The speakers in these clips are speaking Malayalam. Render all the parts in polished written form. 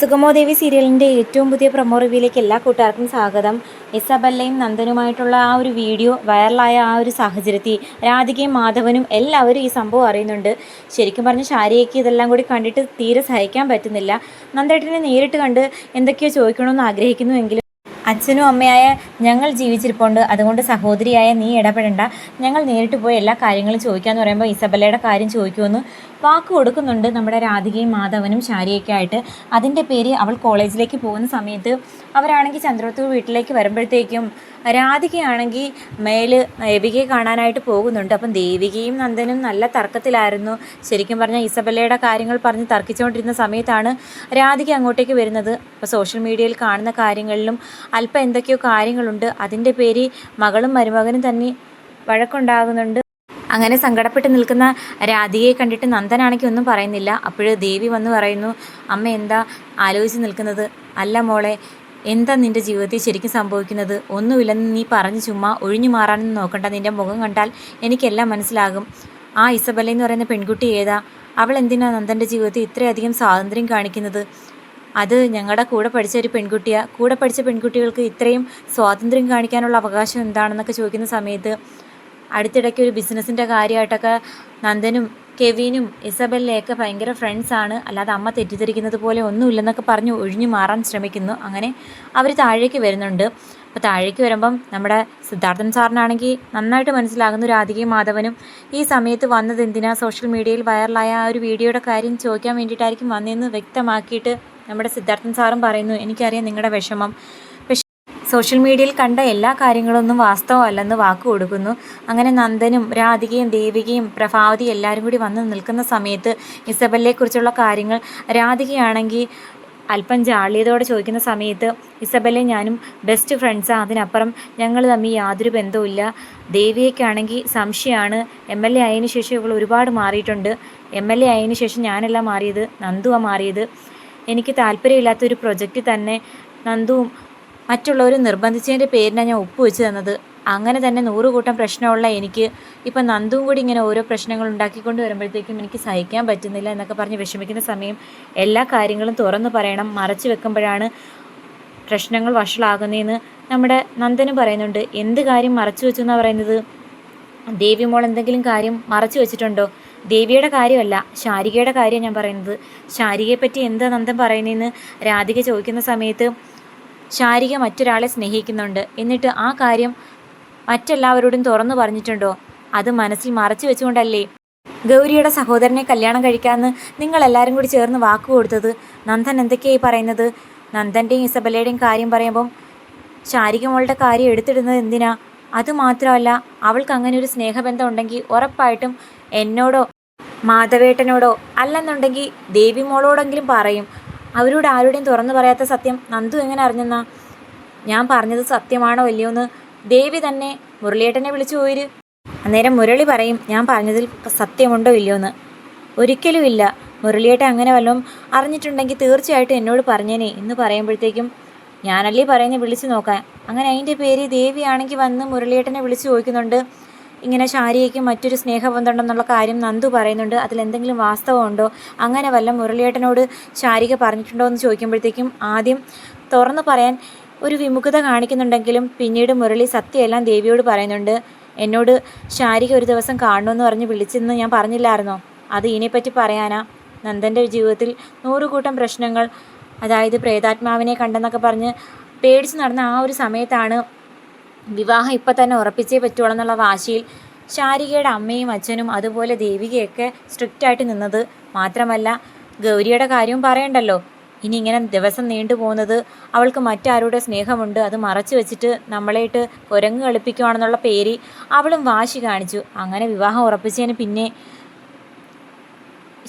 സുഗമോ ദേവി സീരിയലിൻ്റെ ഏറ്റവും പുതിയ പ്രൊമോ റിവ്യൂയിലേക്ക് എല്ലാ കൂട്ടുകാർക്കും സ്വാഗതം. ഇസബല്ലയും നന്ദനുമായിട്ടുള്ള ആ ഒരു വീഡിയോ വൈറലായ ആ ഒരു സാഹചര്യത്തിൽ രാധികയും മാധവനും എല്ലാവരും ഈ സംഭവം അറിയുന്നുണ്ട്. ശരിക്കും പറഞ്ഞ ശാരികയ്ക്ക് ഇതെല്ലാം കൂടി കണ്ടിട്ട് തീരെ സഹിക്കാൻ പറ്റുന്നില്ല. നന്ദേട്ടനെ നേരിട്ട് കണ്ട് എന്തൊക്കെയോ ചോദിക്കണമെന്ന് ആഗ്രഹിക്കുന്നുവെങ്കിലും അച്ഛനും അമ്മയായ ഞങ്ങൾ ജീവിച്ചിരിപ്പുണ്ട്, അതുകൊണ്ട് സഹോദരിയായ നീ ഇടപെടേണ്ട, ഞങ്ങൾ നേരിട്ട് പോയി എല്ലാ കാര്യങ്ങളും ചോദിക്കാമെന്ന് പറയുമ്പോൾ ഇസബല്ലയുടെ കാര്യം ചോദിക്കുമെന്ന് വാക്ക് കൊടുക്കുന്നുണ്ട് നമ്മുടെ രാധികയും മാധവനും ശാരിയൊക്കെ ആയിട്ട്. അതിൻ്റെ പേര് അവൾ കോളേജിലേക്ക് പോകുന്ന സമയത്ത് അവരാണെങ്കിൽ ചന്ദ്രത്തൂർ വീട്ടിലേക്ക് വരുമ്പോഴത്തേക്കും രാധികയാണെങ്കിൽ മേല് ദേവികയെ കാണാനായിട്ട് പോകുന്നുണ്ട്. അപ്പം ദേവികയും നന്ദനും നല്ല തർക്കത്തിലായിരുന്നു. ശരിക്കും പറഞ്ഞാൽ ഇസബല്ലയുടെ കാര്യങ്ങൾ പറഞ്ഞ് തർക്കിച്ചുകൊണ്ടിരുന്ന സമയത്താണ് രാധിക അങ്ങോട്ടേക്ക് വരുന്നത്. അപ്പോൾ സോഷ്യൽ മീഡിയയിൽ കാണുന്ന കാര്യങ്ങളിലും അല്പം എന്തൊക്കെയോ കാര്യങ്ങളുണ്ട്, അതിൻ്റെ പേര് മകളും മരുമകനും തന്നെ വഴക്കുണ്ടാകുന്നുണ്ട്. അങ്ങനെ സങ്കടപ്പെട്ട് നിൽക്കുന്ന രാധികയെ കണ്ടിട്ട് നന്ദനാണെങ്കിൽ ഒന്നും പറയുന്നില്ല. അപ്പോഴ് ദേവി വന്ന് പറയുന്നു, അമ്മ എന്താ ആലോചിച്ച് നിൽക്കുന്നത്? അല്ല മോളെ, എന്താ നിൻ്റെ ജീവിതത്തിൽ ശരിക്കും സംഭവിക്കുന്നത്? ഒന്നുമില്ലെന്ന് നീ പറഞ്ഞ് ചുമ്മാ ഒഴിഞ്ഞു മാറാനൊന്നും നോക്കണ്ട. നിൻ്റെ മുഖം കണ്ടാൽ എനിക്കെല്ലാം മനസ്സിലാകും. ആ ഇസബല്ല എന്ന് പറയുന്ന പെൺകുട്ടി ഏതാ? അവൾ എന്തിനാ നന്ദൻ്റെ ജീവിതത്തിൽ ഇത്രയധികം സ്വാതന്ത്ര്യം കാണിക്കുന്നത്? അത് ഞങ്ങളുടെ കൂടെ പഠിച്ച ഒരു പെൺകുട്ടിയാണ്. കൂടെ പഠിച്ച പെൺകുട്ടികൾക്ക് ഇത്രയും സ്വാതന്ത്ര്യം കാണിക്കാനുള്ള അവകാശം എന്താണെന്നൊക്കെ ചോദിക്കുന്ന സമയത്ത് അടുത്തിടയ്ക്ക് ഒരു ബിസിനസ്സിൻ്റെ കാര്യമായിട്ടൊക്കെ നന്ദനും കെവിനും ഇസബല്ലയൊക്കെ ഭയങ്കര ഫ്രണ്ട്സാണ്, അല്ലാതെ അമ്മ തെറ്റിദ്ധരിക്കുന്നത് പോലെ ഒന്നുമില്ലെന്നൊക്കെ പറഞ്ഞ് ഒഴിഞ്ഞു മാറാൻ ശ്രമിക്കുന്നു. അങ്ങനെ അവർ താഴേക്ക് വരുന്നുണ്ട്. അപ്പോൾ താഴേക്ക് വരുമ്പം നമ്മുടെ സിദ്ധാർത്ഥൻ സാറിനാണെങ്കിൽ നന്നായിട്ട് മനസ്സിലാകുന്നു രാധികയും മാധവനും ഈ സമയത്ത് വന്നത് എന്തിനാ, സോഷ്യൽ മീഡിയയിൽ വൈറലായ ആ ഒരു വീഡിയോയുടെ കാര്യം ചോദിക്കാൻ വേണ്ടിയിട്ടായിരിക്കും വന്നതെന്ന് വ്യക്തമാക്കിയിട്ട് നമ്മുടെ സിദ്ധാർത്ഥൻ സാറും പറയുന്നു, എനിക്കറിയാം നിങ്ങളുടെ വിഷമം, പക്ഷേ സോഷ്യൽ മീഡിയയിൽ കണ്ട എല്ലാ കാര്യങ്ങളൊന്നും വാസ്തവമല്ലെന്ന് വാക്ക് കൊടുക്കുന്നു. അങ്ങനെ നന്ദനും രാധികയും ദേവികയും പ്രഭാവതി എല്ലാവരും കൂടി വന്ന് നിൽക്കുന്ന സമയത്ത് ഇസബല്ലയെക്കുറിച്ചുള്ള കാര്യങ്ങൾ രാധികയാണെങ്കിൽ അല്പം ജാള്യതയോടെ ചോദിക്കുന്ന സമയത്ത് ഇസബല്ലയും ഞാനും ബെസ്റ്റ് ഫ്രണ്ട്സാണ്, അതിനപ്പുറം ഞങ്ങൾ തമ്മിൽ യാതൊരു ബന്ധവുമില്ല. ദേവിയൊക്കെയാണെങ്കിൽ സംശയമാണ്. MLA ആയതിനു ശേഷം ഇവൾ ഒരുപാട് മാറിയിട്ടുണ്ട്. MLA ആയതിനു ശേഷം ഞാനല്ല മാറിയത്, നന്ദുവാണ് മാറിയത്. എനിക്ക് താല്പര്യമില്ലാത്തൊരു പ്രൊജക്റ്റ് തന്നെ നന്ദുവും മറ്റുള്ളവർ നിർബന്ധിച്ചതിൻ്റെ പേരിനാണ് ഞാൻ ഒപ്പുവെച്ച് തന്നത്. അങ്ങനെ തന്നെ 100 കൂട്ടം പ്രശ്നമുള്ള എനിക്ക് ഇപ്പം നന്ദുവും കൂടി ഇങ്ങനെ ഓരോ പ്രശ്നങ്ങൾ ഉണ്ടാക്കിക്കൊണ്ട് വരുമ്പോഴത്തേക്കും എനിക്ക് സഹിക്കാൻ പറ്റുന്നില്ല എന്നൊക്കെ പറഞ്ഞ് വിഷമിക്കുന്ന സമയം എല്ലാ കാര്യങ്ങളും തുറന്നു പറയണം, മറച്ചു വെക്കുമ്പോഴാണ് പ്രശ്നങ്ങൾ വഷളാകുന്നതെന്ന് നമ്മുടെ നന്ദനും പറയുന്നുണ്ട്. എന്ത് കാര്യം മറച്ചു വെച്ചു എന്നാണ് പറയുന്നത്? ദേവി മോൾ എന്തെങ്കിലും കാര്യം മറച്ചു വെച്ചിട്ടുണ്ടോ? ദേവിയുടെ കാര്യമല്ല, ശാരികയുടെ കാര്യമാണ് ഞാൻ പറയുന്നത്. ശാരികയെ പറ്റി എന്താ നന്ദൻ പറയുന്നതെന്ന് രാധിക ചോദിക്കുന്ന സമയത്ത് ശാരിക മറ്റൊരാളെ സ്നേഹിക്കുന്നുണ്ട്, എന്നിട്ട് ആ കാര്യം മറ്റെല്ലാവരോടും തുറന്നു പറഞ്ഞിട്ടുണ്ടോ? അത് മനസ്സിൽ മറച്ചു വെച്ചുകൊണ്ടല്ലേ ഗൗരിയുടെ സഹോദരനെ കല്യാണം കഴിക്കാമെന്ന് നിങ്ങളെല്ലാവരും കൂടി ചേർന്ന് വാക്ക് കൊടുത്തത്? നന്ദൻ എന്തൊക്കെയായി പറയുന്നത്? നന്ദൻ്റെയും ഇസബല്ലയുടെയും കാര്യം പറയുമ്പം ശാരിക മോളുടെ കാര്യം എടുത്തിടുന്നത് എന്തിനാ? അതുമാത്രമല്ല, അവൾക്ക് അങ്ങനെ ഒരു സ്നേഹബന്ധം ഉണ്ടെങ്കിൽ ഉറപ്പായിട്ടും എന്നോടോ മാധവേട്ടനോടോ അല്ലെന്നുണ്ടെങ്കിൽ ദേവി മോളോടെങ്കിലും പറയും. അവരോട് ആരുടെയും തുറന്നു പറയാത്ത സത്യം നന്ദു എങ്ങനെ അറിഞ്ഞെന്നാ? ഞാൻ പറഞ്ഞത് സത്യമാണോ അല്ലയോ എന്ന് ദേവി തന്നെ മുരളിയേട്ടനെ വിളിച്ചു പോയിര്. അന്നേരം മുരളി പറയും ഞാൻ പറഞ്ഞതിൽ സത്യമുണ്ടോ ഇല്ലയോ എന്ന്. ഒരിക്കലും ഇല്ല. മുരളിയേട്ടൻ അങ്ങനെ വല്ലതും അറിഞ്ഞിട്ടുണ്ടെങ്കിൽ തീർച്ചയായിട്ടും എന്നോട് പറഞ്ഞേനെ എന്ന് പറയുമ്പോഴത്തേക്കും ഞാനല്ലേ പറയുന്നത്, വിളിച്ചു നോക്കാൻ. അങ്ങനെ അതിൻ്റെ പേര് ദേവിയാണെങ്കിൽ വന്ന് മുരളിയേട്ടനെ വിളിച്ചു ചോദിക്കുന്നുണ്ട്, ഇങ്ങനെ ശാരികയ്ക്ക് മറ്റൊരു സ്നേഹബന്ധമുണ്ടെന്നുള്ള കാര്യം നന്ദു പറയുന്നുണ്ട്, അതിലെന്തെങ്കിലും വാസ്തവമുണ്ടോ? അങ്ങനെ വല്ല മുരളിയേട്ടനോട് ശാരിക പറഞ്ഞിട്ടുണ്ടോ എന്ന് ചോദിക്കുമ്പോഴത്തേക്കും ആദ്യം തുറന്നു പറയാൻ ഒരു വിമുഖത കാണിക്കുന്നുണ്ടെങ്കിലും പിന്നീട് മുരളി സത്യമെല്ലാം ദേവിയോട് പറയുന്നുണ്ട്. എന്നോട് ശാരിക ഒരു ദിവസം കാണണമെന്ന് പറഞ്ഞ് വിളിച്ചെന്ന് ഞാൻ പറഞ്ഞില്ലായിരുന്നോ? അത് ഇതിനെപ്പറ്റി പറയാനാ. നന്ദൻ്റെ ജീവിതത്തിൽ 100 കൂട്ടം പ്രശ്നങ്ങൾ, അതായത് പ്രേതാത്മാവിനെ കണ്ടെന്നൊക്കെ പറഞ്ഞ് പേടിച്ച് നടന്ന ആ ഒരു സമയത്താണ് വിവാഹം ഇപ്പം തന്നെ ഉറപ്പിച്ചേ പറ്റുള്ളൂ എന്നുള്ള വാശിയിൽ ശാരികയുടെ അമ്മയും അച്ഛനും അതുപോലെ ദേവികയൊക്കെ സ്ട്രിക്റ്റായിട്ട് നിന്നത്. മാത്രമല്ല ഗൗരിയുടെ കാര്യവും പറയണ്ടല്ലോ. ഇനി ഇങ്ങനെ ദിവസം നീണ്ടു പോകുന്നത് അവൾക്ക് മറ്റാരുടെ സ്നേഹമുണ്ട്, അത് മറച്ചു വെച്ചിട്ട് നമ്മളെയിട്ട് കുരങ്ങ് കളിപ്പിക്കുകയാണെന്നുള്ള പേര് അവളും വാശി കാണിച്ചു. അങ്ങനെ വിവാഹം ഉറപ്പിച്ചതിന് പിന്നെ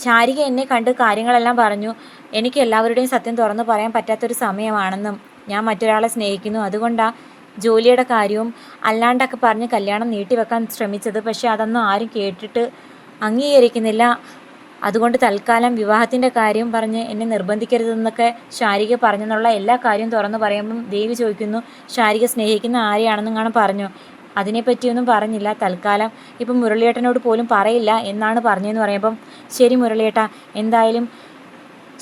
ശാരിക എന്നെ കണ്ട് കാര്യങ്ങളെല്ലാം പറഞ്ഞു. എനിക്ക് എല്ലാവരുടെയും സത്യം തുറന്നു പറയാൻ പറ്റാത്തൊരു സമയമാണെന്നും ഞാൻ മറ്റൊരാളെ സ്നേഹിക്കുന്നു, അതുകൊണ്ടാണ് ജോലിയുടെ കാര്യവും അല്ലാണ്ടൊക്കെ പറഞ്ഞ് കല്യാണം നീട്ടിവെക്കാൻ ശ്രമിച്ചത്. പക്ഷേ അതൊന്നും ആരും കേട്ടിട്ട് അംഗീകരിക്കുന്നില്ല. അതുകൊണ്ട് തൽക്കാലം വിവാഹത്തിൻ്റെ കാര്യം പറഞ്ഞ് എന്നെ നിർബന്ധിക്കരുതെന്നൊക്കെ ശാരിക പറഞ്ഞെന്നുള്ള എല്ലാ കാര്യവും തുറന്നു പറയുമ്പം ദേവി ചോദിക്കുന്നു, ശാരിക സ്നേഹിക്കുന്ന ആരെയാണെന്നും കാണാൻ പറഞ്ഞു. അതിനെപ്പറ്റിയൊന്നും പറഞ്ഞില്ല. തൽക്കാലം ഇപ്പം മുരളിയേട്ടനോട് പോലും പറയില്ല എന്നാണ് പറഞ്ഞതെന്ന് പറയുമ്പം ശരി മുരളിയേട്ട, എന്തായാലും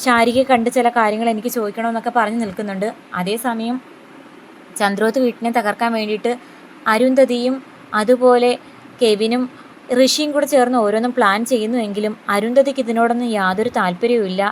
ശാരികയെ കണ്ട് ചില കാര്യങ്ങൾ എനിക്ക് ചോദിക്കണമെന്നൊക്കെ പറഞ്ഞു നിൽക്കുന്നുണ്ട്. അതേസമയം ചന്ദ്രോത്ത് വീട്ടിനെ തകർക്കാൻ വേണ്ടിയിട്ട് അരുന്ധതിയും അതുപോലെ കെവിനും ഋഷിയും കൂടെ ചേർന്ന് ഓരോന്നും പ്ലാൻ ചെയ്യുന്നുവെങ്കിലും അരുന്ധതിക്ക് ഇതിനോടൊന്നും യാതൊരു താല്പര്യവുമില്ല.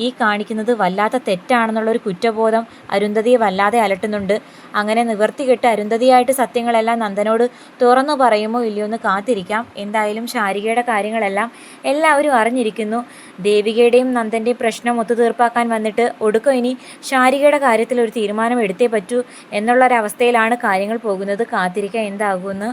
ഈ കാണിക്കുന്നത് വല്ലാത്ത തെറ്റാണെന്നുള്ളൊരു കുറ്റബോധം അരുന്ധതിയെ വല്ലാതെ അലട്ടുന്നുണ്ട്. അങ്ങനെ നിവർത്തികെട്ട് അരുന്ധതിയായിട്ട് സത്യങ്ങളെല്ലാം നന്ദനോട് തുറന്നു പറയുമോ ഇല്ലയോ എന്ന് കാത്തിരിക്കാം. എന്തായാലും ശാരികയുടെ കാര്യങ്ങളെല്ലാം എല്ലാവരും അറിഞ്ഞിരിക്കുന്നു. ദേവികയുടെയും നന്ദൻ്റെയും പ്രശ്നം ഒത്തുതീർപ്പാക്കാൻ വന്നിട്ട് ഒടുക്കം ഇനി ശാരികയുടെ കാര്യത്തിൽ ഒരു തീരുമാനം എടുത്തേ പറ്റൂ എന്നുള്ളൊരവസ്ഥയിലാണ് കാര്യങ്ങൾ പോകുന്നത്. കാത്തിരിക്കാം എന്താകുമെന്ന്.